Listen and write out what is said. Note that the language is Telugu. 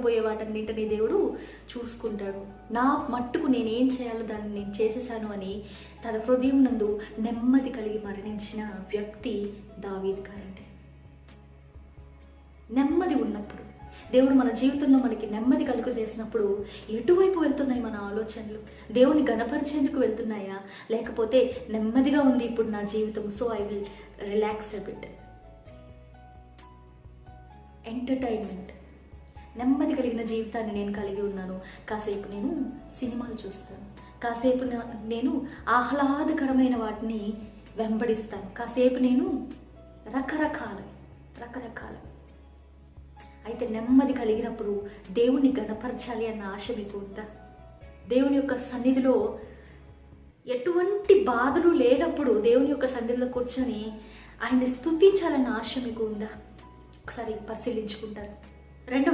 జరగబోయే వాటన్నింటినీ దేవుడు చూసుకుంటాడు. నా మట్టుకు నేనేం చేయాలో దాన్ని నేను చేసేసాను అని తన హృదయం నందు నెమ్మది కలిగి మరణించిన వ్యక్తి దావీదు గారండి. నెమ్మది ఉన్నప్పుడు, దేవుడు మన జీవితంలో మనకి నెమ్మది కలుగు చేసినప్పుడు ఎటువైపు వెళ్తున్నాయి మన ఆలోచనలు? దేవుని గణపరిచేందుకు వెళ్తున్నాయా, లేకపోతే నెమ్మదిగా ఉంది ఇప్పుడు నా జీవితం, so I will relax a bit. Entertainment, నెమ్మది కలిగిన జీవితాన్ని నేను కలిగి ఉన్నాను. కాసేపు నేను సినిమాలు చూస్తాను, కాసేపు నేను ఆహ్లాదకరమైన వాటిని వెంబడిస్తాను, కాసేపు నేను రకరకాల. అయితే నెమ్మది కలిగినప్పుడు దేవుని గణపరచాలి అన్న ఆశ మీకు ఉందా? దేవుని యొక్క సన్నిధిలో ఎటువంటి బాధలు లేనప్పుడు దేవుని యొక్క సన్నిధిలో కూర్చొని ఆయన్ని స్తుతించాలన్న ఆశ మీకు ఉందా? ఒకసారి పరిశీలించుకుంటారు. రెండవ